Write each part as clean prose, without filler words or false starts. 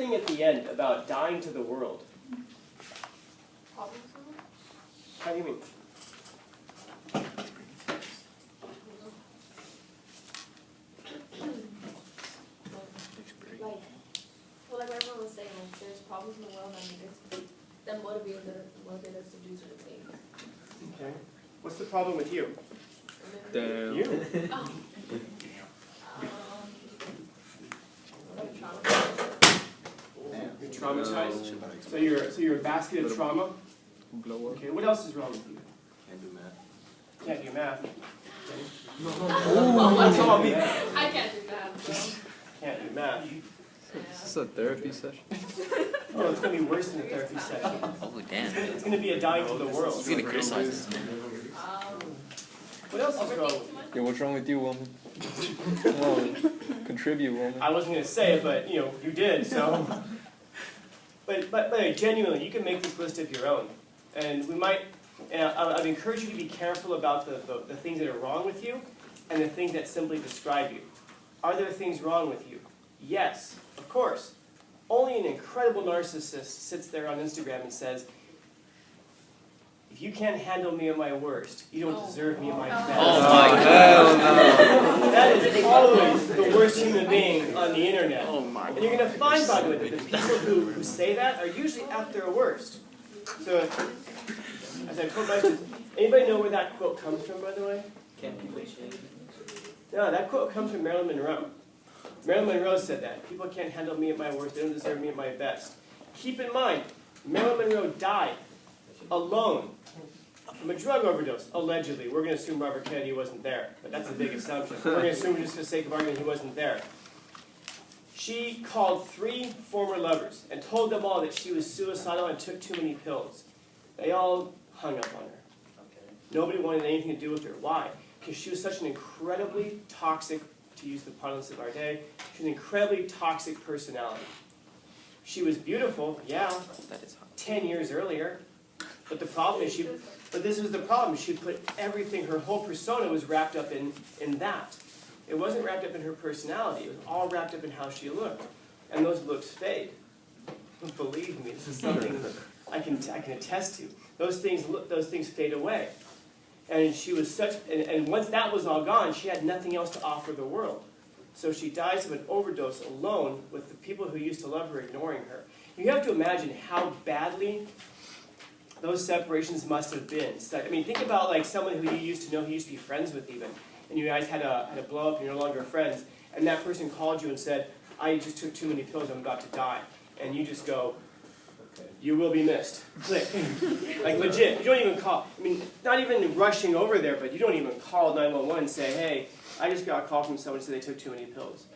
thing at the end about dying to the world? How do you mean? Like everyone was saying, like there's problems in the world and that motivate us to do certain things. Okay. What's the problem with you? Damn. You? You're traumatized? So you're a basket of trauma? Blow up. Okay, what else is wrong with you? Can't do math. Can't do math. Okay. That's all me. I can't do that, bro. Can't do math. Is this a therapy session? Oh, it's going to be worse than a therapy session. Oh, damn. It's going to be a dying to the world. He's gonna criticize this man. What else is wrong with you? Yeah, what's wrong with you, woman? Come on, contribute, woman. I wasn't going to say it, but you did, so. But genuinely, you can make this list of your own. And we might, I'd encourage you to be careful about the things that are wrong with you and the things that simply describe you. Are there things wrong with you? Yes, of course. Only an incredible narcissist sits there on Instagram and says, if you can't handle me at my worst, you don't deserve me at my best. Oh my God. No. That is always the worst human being on the internet. Oh my God. And you're going to find, by the way, that the people who say that are usually at their worst. So, as I told my students, anybody know where that quote comes from, by the way? No, that quote comes from Marilyn Monroe. Marilyn Monroe said that. People can't handle me at my worst. They don't deserve me at my best. Keep in mind, Marilyn Monroe died alone from a drug overdose, allegedly. We're going to assume Robert Kennedy wasn't there, but that's a big assumption. We're going to assume just for the sake of argument he wasn't there. She called 3 former lovers and told them all that she was suicidal and took too many pills. They all hung up on her. Nobody wanted anything to do with her. Why? Because she was such an incredibly toxic, to use the parlance of our day, she was an incredibly toxic personality. She was beautiful, yeah, 10 years earlier. But the problem is but this was the problem. She put everything, her whole persona was wrapped up in that. It wasn't wrapped up in her personality. It was all wrapped up in how she looked. And those looks fade. Believe me, this is something I can attest to. Those things fade away. And she was and once that was all gone, she had nothing else to offer the world. So she dies of an overdose alone with the people who used to love her ignoring her. You have to imagine how badly those separations must have been. So, I mean, think about like someone who you used to know, who you used to be friends with even, and you guys had a blow up and you're no longer friends, and that person called you and said, I just took too many pills, I'm about to die. And you just go, you will be missed. Click. Like legit. You don't even call. I mean, not even rushing over there, but you don't even call 911 and say, hey, I just got a call from someone who said they took too many pills.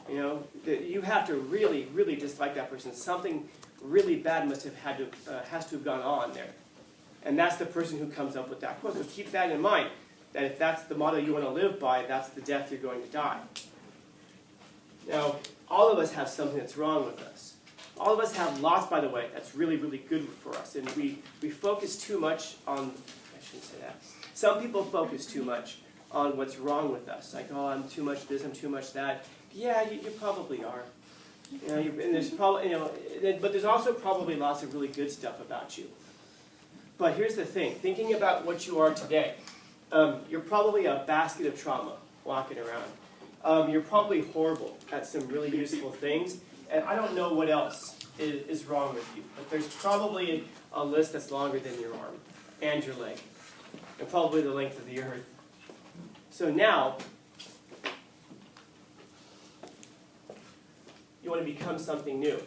You know, you have to really, really dislike that person. Something really bad has to have gone on there. And that's the person who comes up with that quote. So keep that in mind, that if that's the motto you want to live by, that's the death you're going to die. Now, all of us have something that's wrong with us. All of us have lots, by the way, that's really, really good for us. And we focus too much on, I shouldn't say that. Some people focus too much on what's wrong with us. Like, oh, I'm too much this, I'm too much that. Yeah, you probably are. You know, and there's probably, but there's also probably lots of really good stuff about you. But here's the thing, thinking about what you are today, you're probably a basket of trauma walking around. You're probably horrible at some really useful things, and I don't know what else is wrong with you, but there's probably a list that's longer than your arm and your leg, and probably the length of the earth. So now, you want to become something new.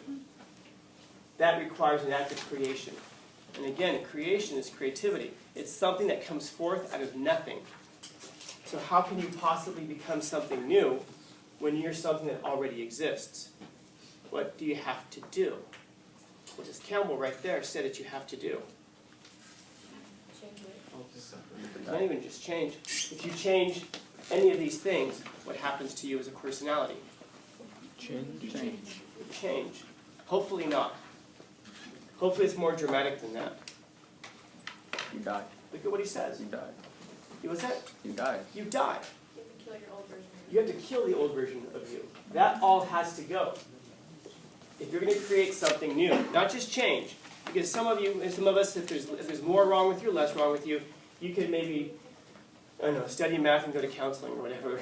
That requires an act of creation. And again, creation is creativity. It's something that comes forth out of nothing. So how can you possibly become something new when you're something that already exists? What do you have to do? What does Campbell right there say that you have to do? Change it. Not even just change. If you change any of these things, what happens to you as a personality? Change. Hopefully not. Hopefully it's more dramatic than that. You die. Look at what he says. You die. What's that? You die. You die. You have to kill your old version. You have to kill the old version of you. That all has to go. if you're going to create something new, not just change, because some of you and some of us, if there's more wrong with you, less wrong with you, you could maybe, I don't know, study math and go to counseling or whatever.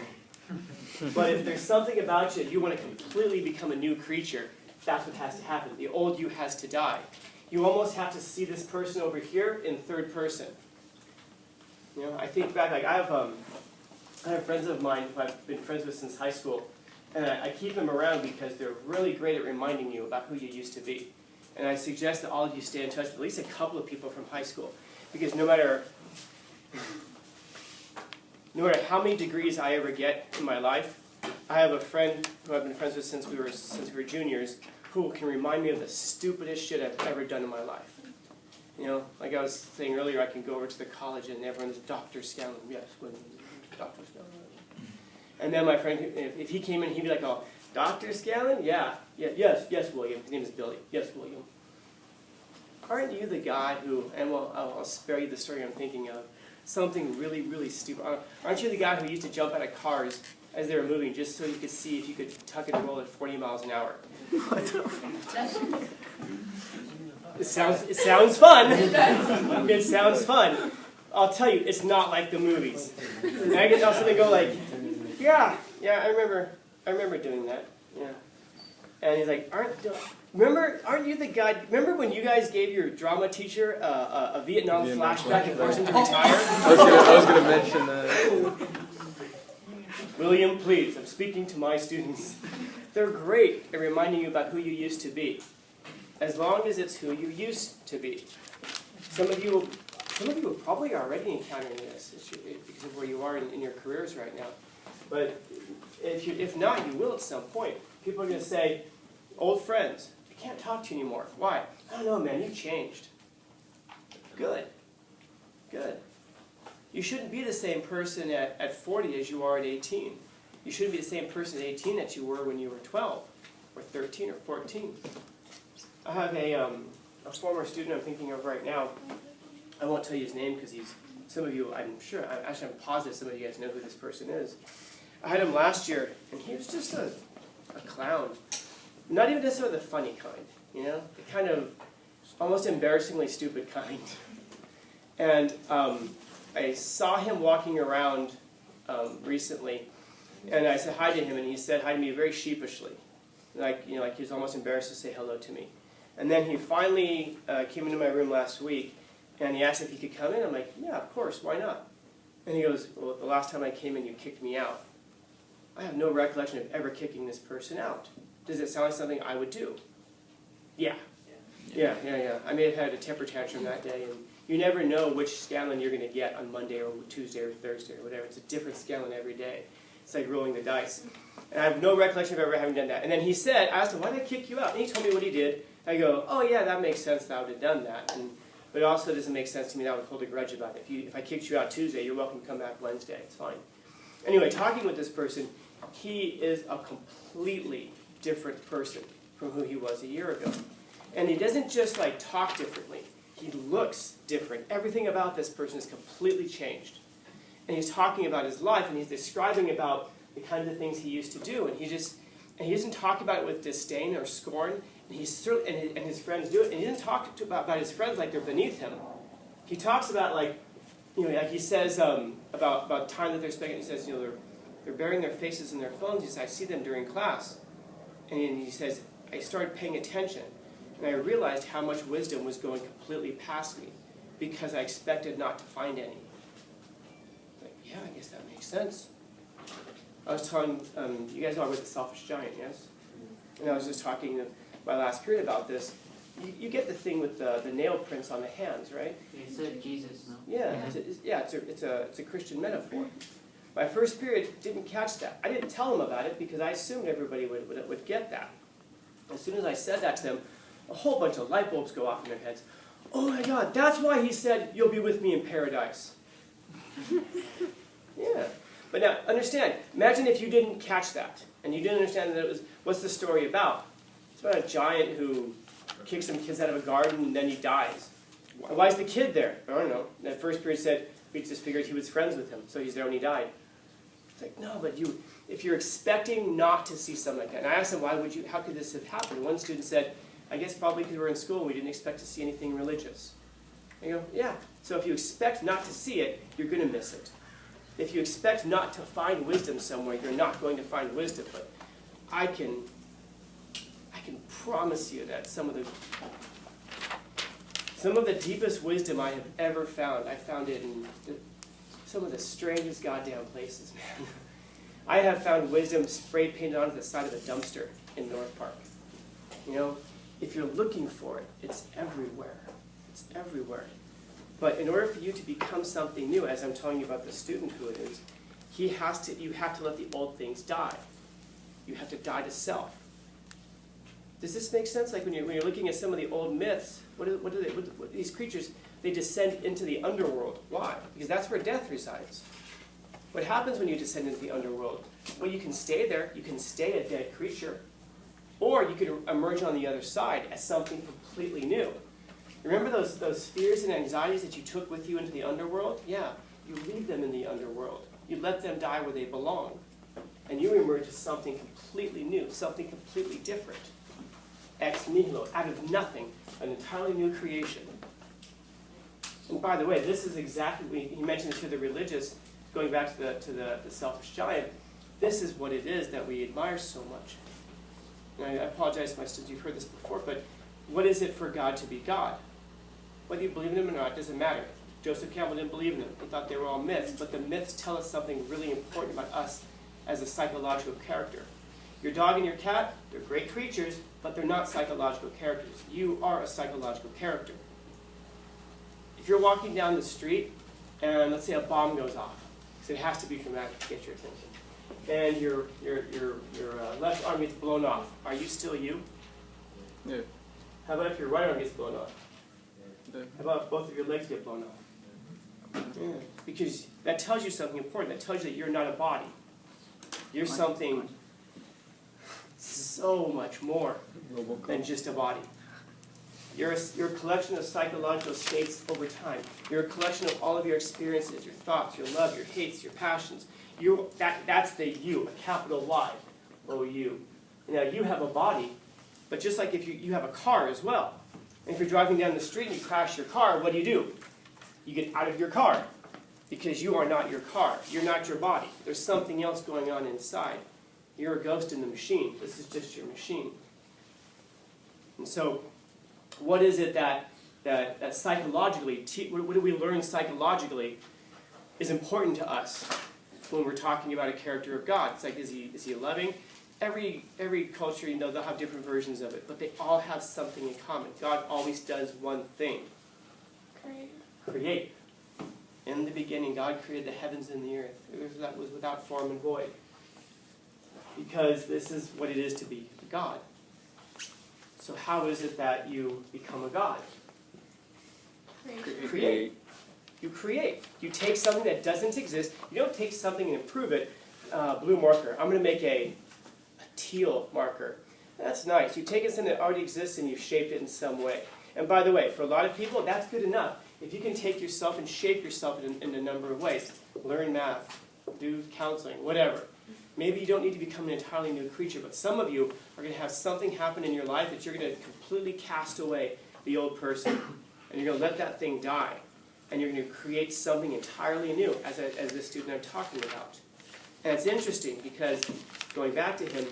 But if there's something about you that you want to completely become a new creature, that's what has to happen. The old you has to die. You almost have to see this person over here in third person. You know, I think back, like I have friends of mine who I've been friends with since high school, and I keep them around because they're really great at reminding you about who you used to be. And I suggest that all of you stay in touch with at least a couple of people from high school, because no matter how many degrees I ever get in my life, I have a friend who I've been friends with since we were juniors, who can remind me of the stupidest shit I've ever done in my life. You know, like I was saying earlier, I can go over to the college and everyone's Dr. Scanlon. Yes, Dr. Scanlon. And then my friend, if he came in, he'd be like, "Oh, Dr. Scanlon? Yeah, yes, William. His name is Billy. Yes, William. Aren't you the guy who?" And well, I'll spare you the story I'm thinking of. Something really, really stupid. Aren't you the guy who used to jump out of cars as they were moving just so you could see if you could tuck and roll at 40 miles an hour? It sounds fun. It sounds fun. I'll tell you, it's not like the movies. And I can also go like, yeah, I remember doing that. Yeah. And he's like, aren't you the guy? Remember when you guys gave your drama teacher a Vietnam flashback and forced him to retire? I was gonna mention that. William, please, I'm speaking to my students. They're great at reminding you about who you used to be, as long as it's who you used to be. Some of you are probably already encountering this because of where you are in your careers right now. But if not, you will at some point. People are going to say, old friends, I can't talk to you anymore. Why? I don't know, man, you've changed. Good. You shouldn't be the same person at 40 as you are at 18. You shouldn't be the same person at 18 that you were when you were 12 or 13 or 14. I have a former student I'm thinking of right now. I won't tell you his name because some of you, I'm positive some of you guys know who this person is. I had him last year, and he was just a clown. Not even necessarily the funny kind, you know? The kind of almost embarrassingly stupid kind. And I saw him walking around recently, and I said hi to him, and he said hi to me very sheepishly. Like he was almost embarrassed to say hello to me. And then he finally came into my room last week, and he asked if he could come in. I'm like, yeah, of course, why not? And he goes, well, the last time I came in, you kicked me out. I have no recollection of ever kicking this person out. Does it sound like something I would do? Yeah. I may have had a temper tantrum that day, and you never know which Scanlon you're going to get on Monday or Tuesday or Thursday or whatever. It's a different Scanlon every day. It's like rolling the dice. And I have no recollection of ever having done that. And then he said, I asked him, why did I kick you out? And he told me what he did. I go, oh yeah, that makes sense that I would have done that. But it also doesn't make sense to me that I would hold a grudge about it. If I kicked you out Tuesday, you're welcome to come back Wednesday. It's fine. Anyway, talking with this person, he is a completely different person from who he was a year ago. And he doesn't just like talk differently. He looks different. Everything about this person is completely changed. And he's talking about his life, and he's describing about the kinds of things he used to do. And he doesn't talk about it with disdain or scorn. And his friends do it. And he doesn't talk about his friends like they're beneath him. He talks about like he says about time that they're spending. He says, they're burying their faces in their phones. He says, I see them during class. And he says, I started paying attention. And I realized how much wisdom was going completely past me because I expected not to find any. Like, yeah, I guess that makes sense. I was telling, you guys know I was the selfish giant, yes? And I was just talking to my last period about this. You get the thing with the nail prints on the hands, right? You said Jesus, no? Yeah, it's a Christian metaphor. My first period didn't catch that. I didn't tell them about it because I assumed everybody would get that. As soon as I said that to them, a whole bunch of light bulbs go off in their heads. Oh my God, that's why he said, you'll be with me in paradise. Yeah. But now, understand, imagine if you didn't catch that, and you didn't understand that it was, what's the story about? It's about a giant who kicks some kids out of a garden, and then he dies. Why is the kid there? I don't know. That first period said, we just figured he was friends with him, so he's there when he died. It's like, no, but if you're expecting not to see something like that, and I asked them, how could this have happened? One student said, I guess probably because we're in school and we didn't expect to see anything religious. I go, yeah. So if you expect not to see it, you're going to miss it. If you expect not to find wisdom somewhere, you're not going to find wisdom. But I can promise you that some of the deepest wisdom I have ever found, I found it in some of the strangest goddamn places, man. I have found wisdom spray painted onto the side of a dumpster in North Park. You know, if you're looking for it, it's everywhere. It's everywhere. But in order for you to become something new, as I'm telling you about the student who it is, you have to let the old things die. You have to die to self. Does this make sense? Like when you're looking at some of the old myths, what these creatures, they descend into the underworld. Why? Because that's where death resides. What happens when you descend into the underworld? Well, you can stay there. You can stay a dead creature. Or you can emerge on the other side as something completely new. Remember those fears and anxieties that you took with you into the underworld? Yeah, you leave them in the underworld. You let them die where they belong. And you emerge as something completely new, something completely different. Ex nihilo, out of nothing, an entirely new creation. And by the way, this is exactly, he mentioned to the religious, going back to the selfish giant, this is what it is that we admire so much. And I apologize to my students, you've heard this before, but what is it for God to be God? Whether you believe in him or not, it doesn't matter. Joseph Campbell didn't believe in them. He thought they were all myths, but the myths tell us something really important about us as a psychological character. Your dog and your cat, they're great creatures, but they're not psychological characters. You are a psychological character. If you're walking down the street, and let's say a bomb goes off, so it has to be dramatic to get your attention, and your left arm gets blown off, are you still you? Yeah. How about if your right arm gets blown off? Yeah. How about if both of your legs get blown off? Yeah. Because that tells you something important. That tells you that you're not a body. You're something so much more than just a body. You're a collection of psychological states over time. You're a collection of all of your experiences, your thoughts, your love, your hates, your passions. That's the you, a capital Y, O-U. Now you have a body, but just like if you have a car as well. And if you're driving down the street and you crash your car, what do? You get out of your car because you are not your car. You're not your body. There's something else going on inside. You're a ghost in the machine. This is just your machine. And so what is it that psychologically, what do we learn psychologically is important to us when we're talking about a character of God? It's like, is he loving? Every culture, they'll have different versions of it, but they all have something in common. God always does one thing. Create. In the beginning, God created the heavens and the earth. That was without form and void. Because this is what it is to be a God. So how is it that you become a God? Create. You create. You take something that doesn't exist. You don't take something and improve it. Blue marker. I'm going to make a teal marker. That's nice. You take something that already exists and you've shaped it in some way. And by the way, for a lot of people, that's good enough. If you can take yourself and shape yourself in a number of ways, learn math, do counseling, whatever. Maybe you don't need to become an entirely new creature, but some of you are going to have something happen in your life that you're going to completely cast away the old person. And you're going to let that thing die. And you're going to create something entirely new, as this student I'm talking about. And it's interesting because, going back to him,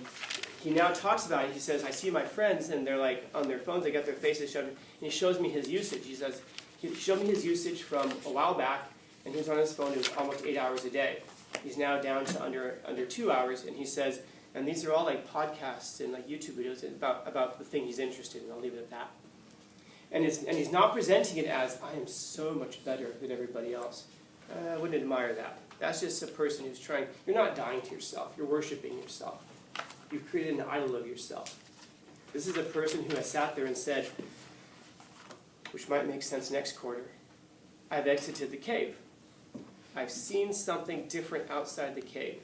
he now talks about it. He says, I see my friends, and they're like on their phones, they got their faces shut, and he shows me his usage. He says, he showed me his usage from a while back, and he was on his phone, it was almost 8 hours a day. He's now down to under 2 hours, and he says, and these are all like podcasts and like YouTube videos about the thing he's interested in. I'll leave it at that. And he's not presenting it as, I am so much better than everybody else. I wouldn't admire that. That's just a person who's trying. You're not dying to yourself. You're worshiping yourself. You've created an idol of yourself. This is a person who has sat there and said, which might make sense next quarter, I've exited the cave. I've seen something different outside the cave.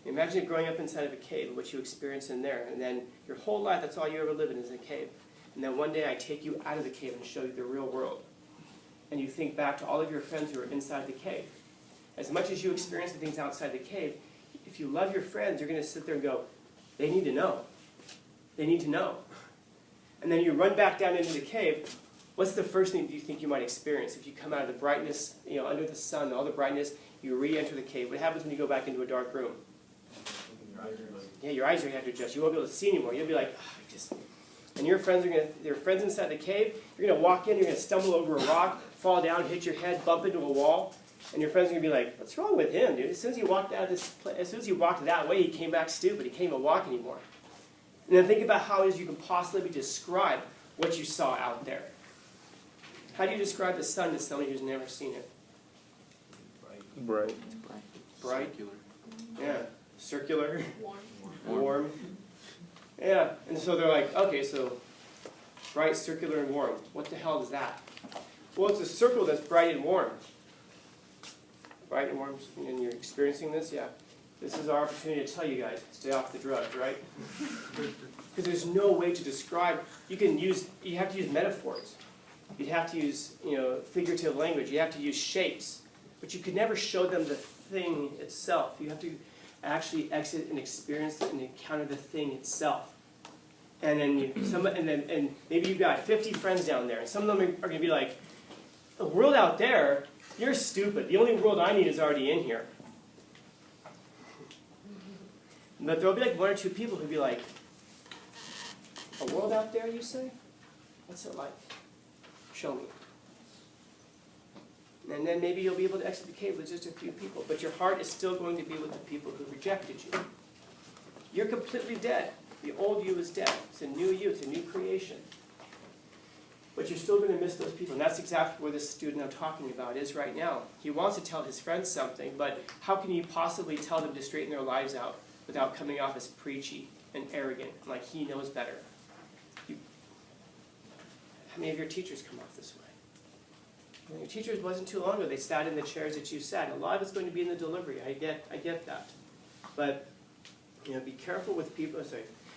Imagine growing up inside of a cave and what you experience in there, and then your whole life, that's all you ever live in is a cave. And then one day I take you out of the cave and show you the real world. And you think back to all of your friends who are inside the cave. As much as you experience the things outside the cave, if you love your friends, you're going to sit there and go, they need to know. They need to know. And then you run back down into the cave. What's the first thing you think you might experience? If you come out of the brightness, under the sun, all the brightness, you re-enter the cave. What happens when you go back into a dark room? Yeah, your eyes are going to have to adjust. You won't be able to see anymore. You'll be like, and your friends inside the cave, you're going to walk in, you're going to stumble over a rock, fall down, hit your head, bump into a wall, and your friends are going to be like, what's wrong with him, dude? As soon as he walked that way, he came back stupid. He can't even walk anymore. And then think about how it is you can possibly describe what you saw out there. How do you describe the sun to somebody who's never seen it? Bright. Bright? Circular. Yeah. Circular? Warm. Warm. Yeah. And so they're like, okay, so bright, circular, and warm. What the hell is that? Well, it's a circle that's bright and warm. Bright and warm, and you're experiencing this? Yeah. This is our opportunity to tell you guys, stay off the drugs, right? Because there's no way to describe. You have to use metaphors. You'd have to use, figurative language. You have to use shapes. But you could never show them the thing itself. You have to actually exit and experience and encounter the thing itself. And then maybe you've got 50 friends down there, and some of them are going to be like, the world out there, you're stupid. The only world I need is already in here. But there'll be like one or two people who'll be like, a world out there, you say? What's it like? Show me. And then maybe you'll be able to exit the cave with just a few people, but your heart is still going to be with the people who rejected you. You're completely dead. The old you is dead. It's a new you. It's a new creation. But you're still going to miss those people. And that's exactly where this student I'm talking about is right now. He wants to tell his friends something, but how can you possibly tell them to straighten their lives out without coming off as preachy and arrogant, like he knows better? How many of your teachers come off this way? Your teachers wasn't too long ago. They sat in the chairs that you sat. A lot of it's going to be in the delivery. I get that. But be careful with people.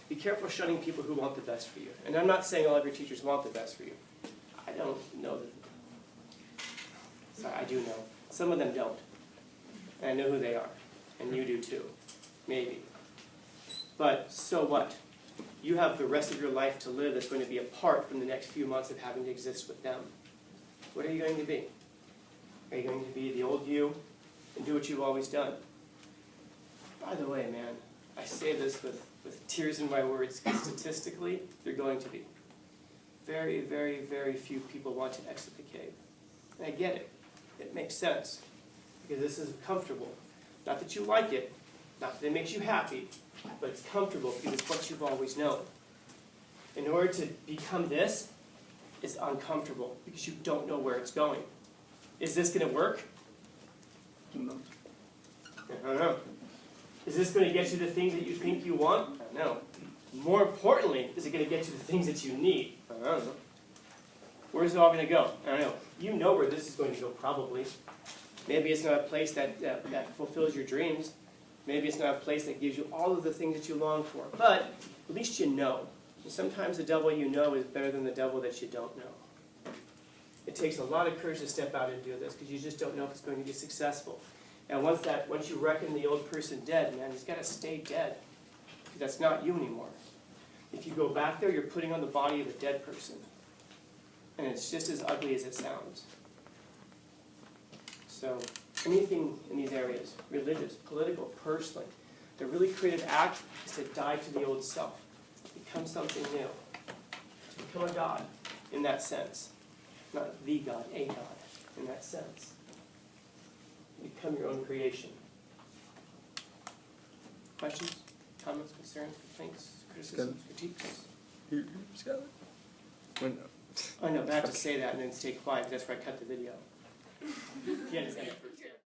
Be careful shunning people who want the best for you. And I'm not saying all of your teachers want the best for you. I don't know that. Sorry, I do know. Some of them don't. And I know who they are. And you do too. Maybe. But so what? You have the rest of your life to live that's going to be apart from the next few months of having to exist with them. What are you going to be? Are you going to be the old you and do what you've always done? By the way, man, I say this with tears in my words, because statistically, they're going to be. Very, very, very few people want to exit the cave. And I get it. It makes sense. Because this is comfortable. Not that you like it, not that it makes you happy, but it's comfortable because it's what you've always known. In order to become this, it's uncomfortable because you don't know where it's going. Is this going to work? I don't know. Is this going to get you the things that you think you want? I don't know. More importantly, is it going to get you the things that you need? I don't know. Where's it all going to go? I don't know. You know where this is going to go, probably. Maybe it's not a place that fulfills your dreams. Maybe it's not a place that gives you all of the things that you long for. But at least you know. And sometimes the devil you know is better than the devil that you don't know. It takes a lot of courage to step out and do this because you just don't know if it's going to be successful. And once you reckon the old person dead, man, he's got to stay dead. Because that's not you anymore. If you go back there, you're putting on the body of a dead person. And it's just as ugly as it sounds. So anything in these areas, religious, political, personally, the really creative act is to die to the old self. Become something new. To become a God in that sense. Not the God, a God in that sense. Become your own creation. Questions, comments, concerns, complaints, criticisms, critiques? I know, but I have to say that and then stay quiet because that's where I cut the video. Yeah, just end it.